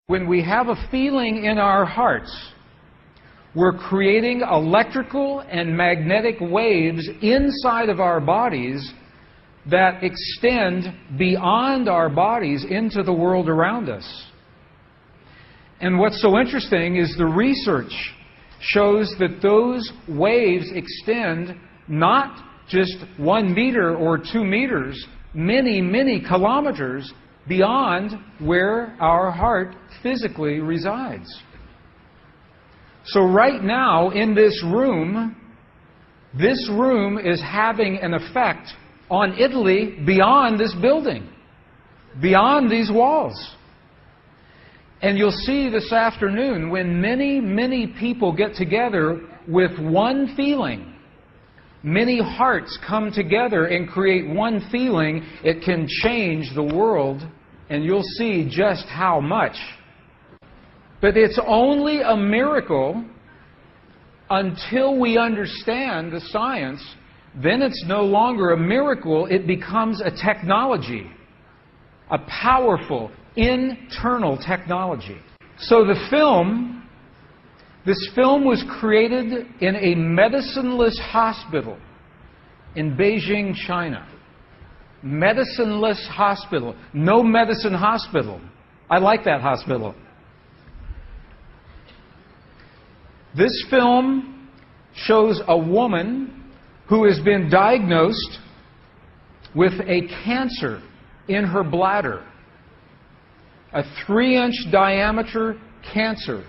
When we have a feeling in our hearts, we're creating electrical and magnetic waves inside of our bodies that extend beyond our bodies into the world around us. And what's so interesting is the research shows that those waves extend not just 1 meter or 2 meters, many, many kilometers beyond where our heart physically resides. So right now in this room is having an effect on Italy beyond this building, beyond these walls. And you'll see this afternoon when many, many people get together with one feeling, many hearts come together and create one feeling, it can change the world, and you'll see just how much. But it's only a miracle until we understand the science. Then it's no longer a miracle, it becomes a technology, a powerful internal technology. So this film was created in a medicineless hospital in Beijing, China. Medicineless hospital. No medicine hospital. I like that hospital. This film shows a woman who has been diagnosed with a cancer in her bladder. A 3-inch diameter cancer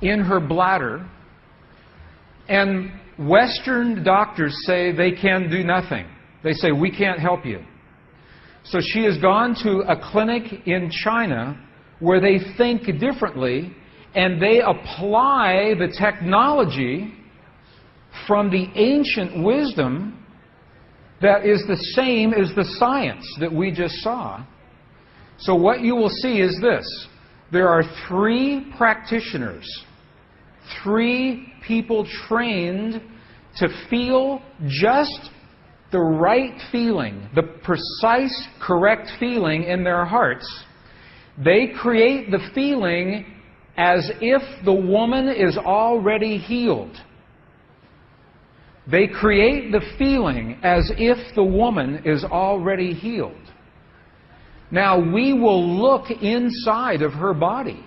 in her bladder. And Western doctors say they can do nothing. They say, we can't help you. So she has gone to a clinic in China where they think differently, and they apply the technology from the ancient wisdom that is the same as the science that we just saw. So what you will see is this. There are 3 practitioners, 3 people trained to feel just the right feeling, the precise, correct feeling in their hearts. They create the feeling as if the woman is already healed. They create the feeling as if the woman is already healed. Now, we will look inside of her body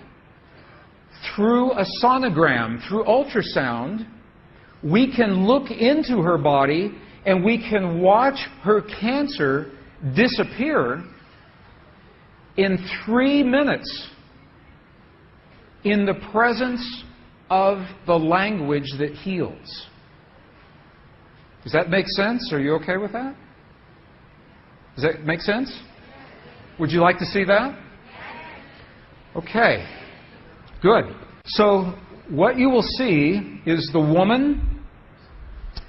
through a sonogram, through ultrasound. We can look into her body and we can watch her cancer disappear in 3 minutes in the presence of the language that heals. Does that make sense? Are you okay with that? Does that make sense? Would you like to see that? Okay. Good. So what you will see is the woman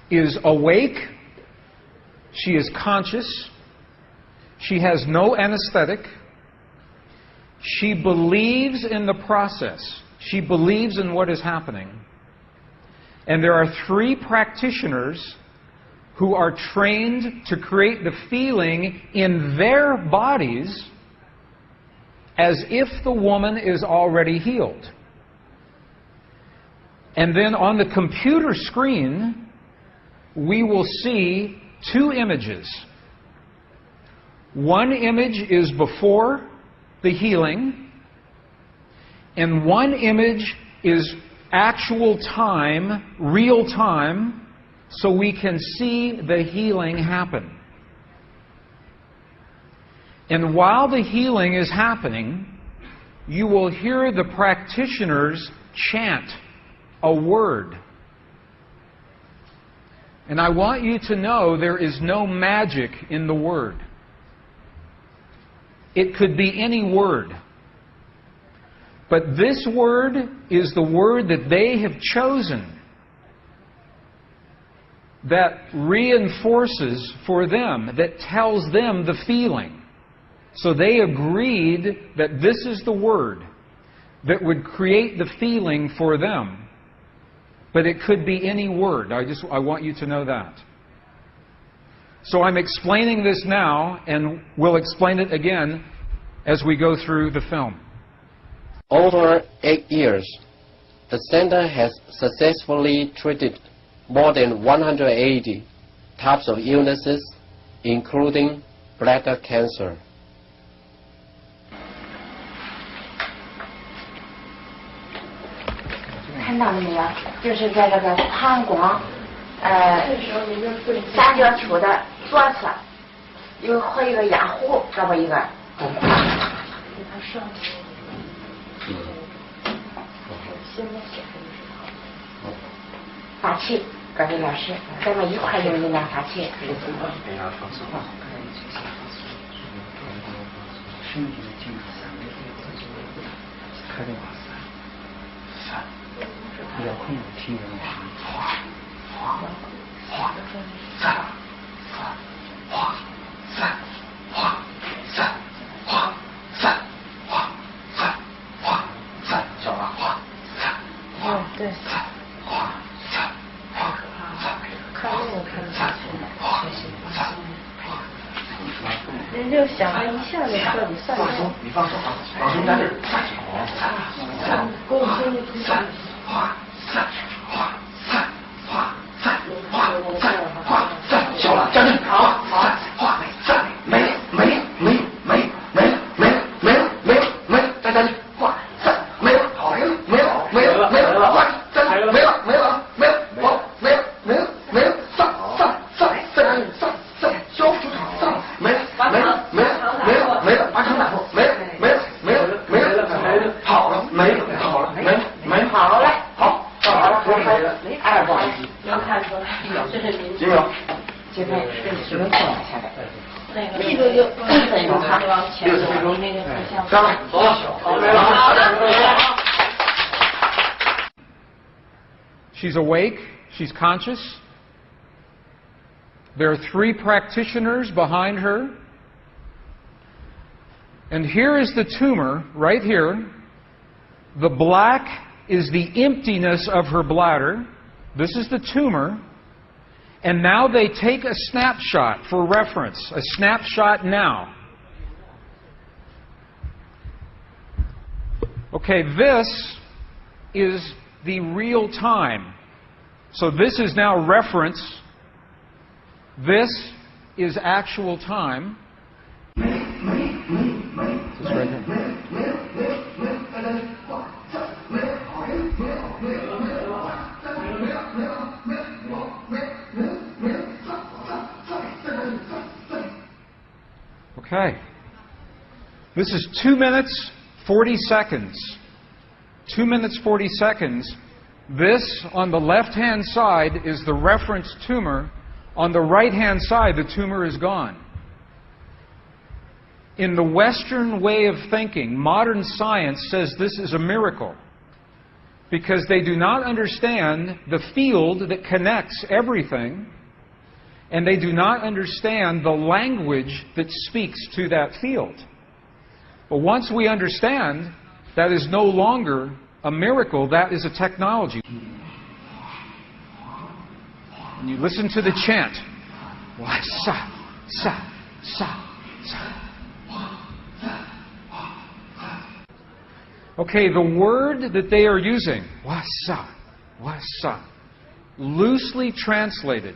is awake. She is conscious. She has no anesthetic. She believes in the process. She believes in what is happening. And there are 3 practitioners who are trained to create the feeling in their bodies as if the woman is already healed. And then on the computer screen, we will see 2 images. One image is before the healing, and one image is actual time, real time, so we can see the healing happen. And while the healing is happening, you will hear the practitioners chant a word. And I want you to know there is no magic in the word. It could be any word. But this word is the word that they have chosen that reinforces for them, that tells them the feeling. So they agreed that this is the word that would create the feeling for them. But it could be any word. I want you to know that. So I'm explaining this now, and we'll explain it again as we go through the film. Over 8 years, the center has successfully treated more than 180 types of illnesses, including bladder cancer. 看到了没有？就是在这个膀胱三角球的左侧有和一个压壶，这么一个。发气，各位老师，咱们一块用力量发气。比较困难听人对。看那个看得下去的，人就想着一下就彻底散掉。你放松，放松在这儿，给我说一句。小了，站住！好，没了，站住！没了，好，没了，消除上，没了，把场打破，没了，好了，没了，好了，哎，不好意思，能看出来，这是您。几秒？这边只能放下来。那个力度就再用它往前走，那个上来，走，She's awake. She's conscious. There are 3 practitioners behind her. And here is the tumor, right here. The black is the emptiness of her bladder. This is the tumor. And now they take a snapshot for reference. A snapshot now. Okay, this is the real time. So this is now reference. This is actual time. This right here. Okay. This is 2 minutes, 40 seconds. 2 minutes, 40 seconds. This, on the left-hand side, is the reference tumor. On the right-hand side, the tumor is gone. In the Western way of thinking, modern science says this is a miracle because they do not understand the field that connects everything, and they do not understand the language that speaks to that field. But once we understand, that is no longer a miracle, that is a technology. And you listen to the chant. Why, sa, sa, sa, sa. Okay, the word that they are using, wasa, loosely translated,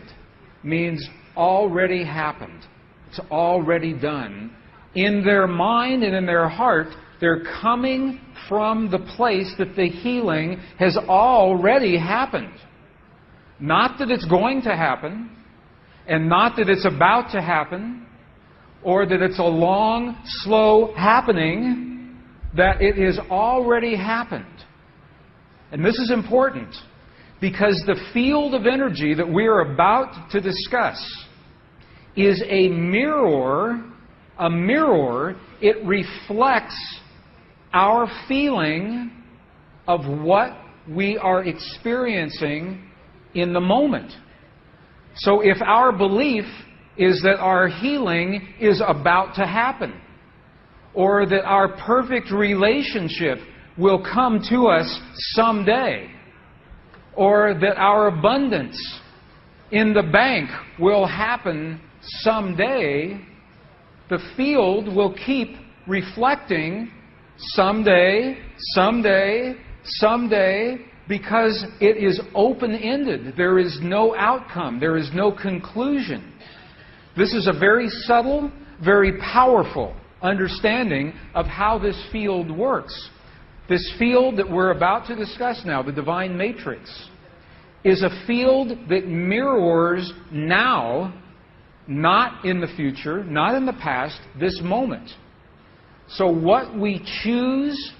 means already happened. It's already done. In their mind and in their heart, they're coming from the place that the healing has already happened. Not that it's going to happen, and not that it's about to happen, or that it's a long, slow happening, that it has already happened. And this is important, because the field of energy that we are about to discuss is a mirror. A mirror, it reflects our feeling of what we are experiencing in the moment. So if our belief is that our healing is about to happen, or that our perfect relationship will come to us someday, or that our abundance in the bank will happen someday, the field will keep reflecting someday, someday, someday, because it is open-ended. There is no outcome. There is no conclusion. This is a very subtle, very powerful understanding of how this field works. This field that we're about to discuss now, the divine matrix, is a field that mirrors now, not in the future, not in the past, this moment. So what we choose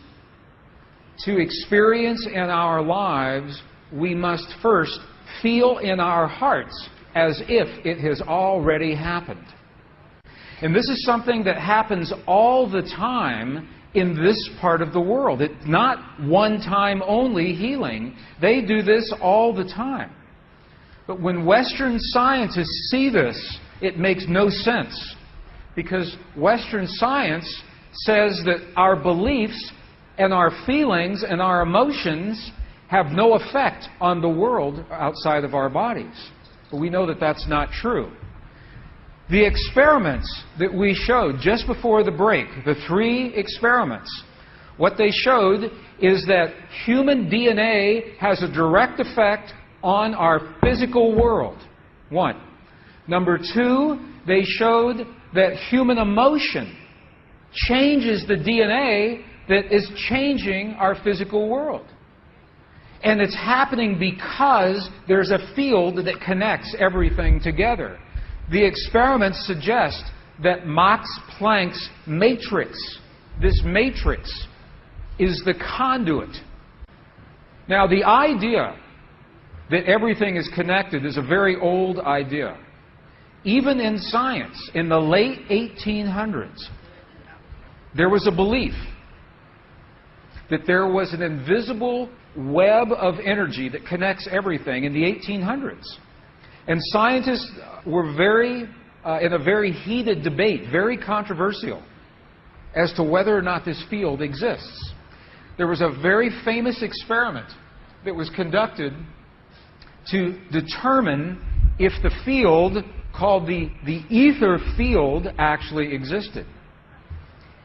to experience in our lives, we must first feel in our hearts as if it has already happened. And this is something that happens all the time in this part of the world. It's not one-time only healing. They do this all the time. But when Western scientists see this, it makes no sense. Because Western science says that our beliefs and our feelings and our emotions have no effect on the world outside of our bodies. But we know that that's not true. The experiments that we showed just before the break, the 3 experiments, what they showed is that human DNA has a direct effect on our physical world. 1. Number 2, they showed that human emotion changes the DNA that is changing our physical world. And it's happening because there's a field that connects everything together. The experiments suggest that Max Planck's matrix, this matrix, is the conduit. Now, the idea that everything is connected is a very old idea. Even in science, in the late 1800s, there was a belief that there was an invisible web of energy that connects everything in the 1800s. And scientists were in a very heated debate, very controversial, as to whether or not this field exists. There was a very famous experiment that was conducted to determine if the field called the ether field actually existed.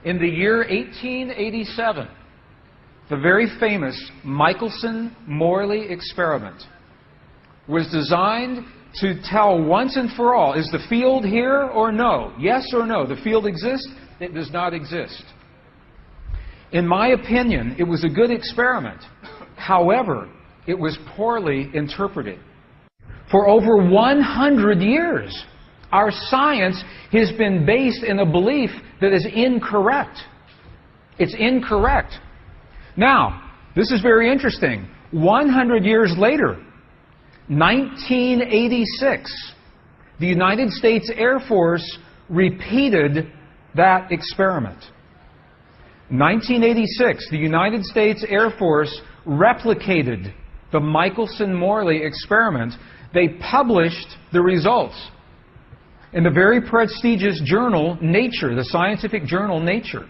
In the year 1887, the very famous Michelson-Morley experiment was designed to tell once and for all, is the field here or no? Yes or no? The field exists? It does not exist. In my opinion, it was a good experiment. However, it was poorly interpreted. For over 100 years, our science has been based in a belief that is incorrect. It's incorrect. Now, this is very interesting. 100 years later, 1986, the United States Air Force repeated that experiment. 1986, the United States Air Force replicated the Michelson-Morley experiment. They published the results in the very prestigious journal Nature, the scientific journal Nature.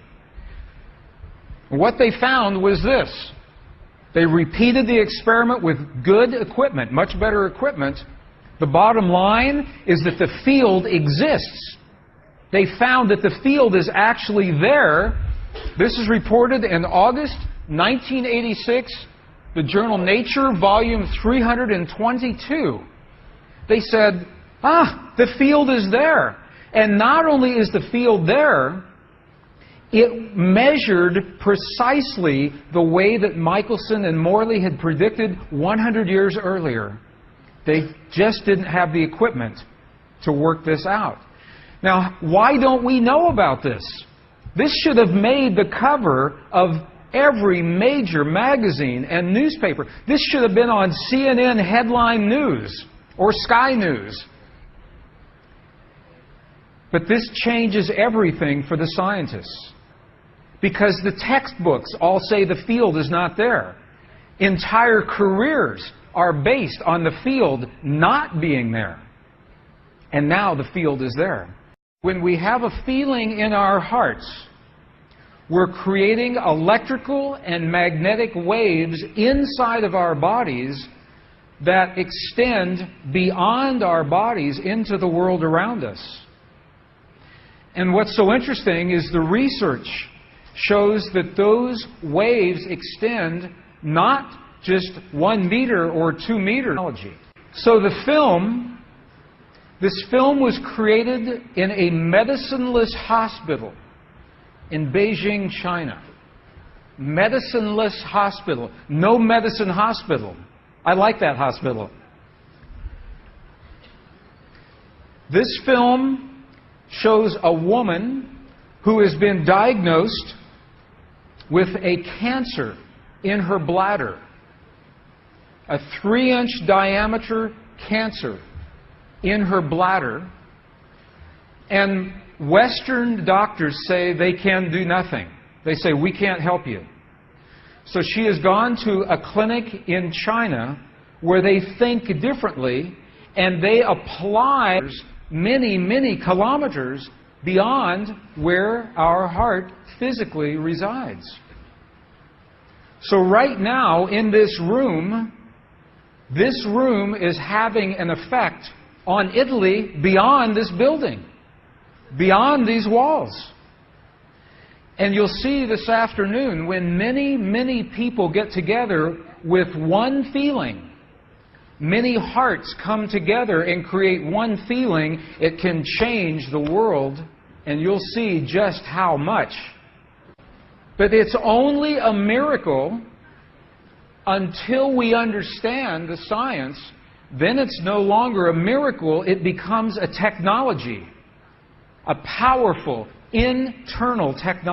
What they found was this. They repeated the experiment with good equipment, much better equipment. The bottom line is that the field exists. They found that the field is actually there. This is reported in August 1986, the journal Nature, volume 322. They said, the field is there. And not only is the field there, it measured precisely the way that Michelson and Morley had predicted 100 years earlier. They just didn't have the equipment to work this out. Now, why don't we know about this? This should have made the cover of every major magazine and newspaper. This should have been on CNN headline news or Sky News. But this changes everything for the scientists. Because the textbooks all say the field is not there. Entire careers are based on the field not being there. And now the field is there. When we have a feeling in our hearts, we're creating electrical and magnetic waves inside of our bodies that extend beyond our bodies into the world around us. And what's so interesting is the research shows that those waves extend not just 1 meter or 2 meters. So this film was created in a medicineless hospital in Beijing, China. Medicineless hospital. No medicine hospital. I like that hospital. This film shows a woman who has been diagnosed with a cancer in her bladder. A 3-inch diameter cancer in her bladder. And Western doctors say they can do nothing. They say, we can't help you. So she has gone to a clinic in China where they think differently, and they apply many, many kilometers beyond where our heart physically resides. So right now in this room is having an effect on Italy beyond this building, beyond these walls. And you'll see this afternoon when many, many people get together with one feeling, many hearts come together and create one feeling, it can change the world, and you'll see just how much. But it's only a miracle until we understand the science. Then it's no longer a miracle, it becomes a technology, a powerful internal technology.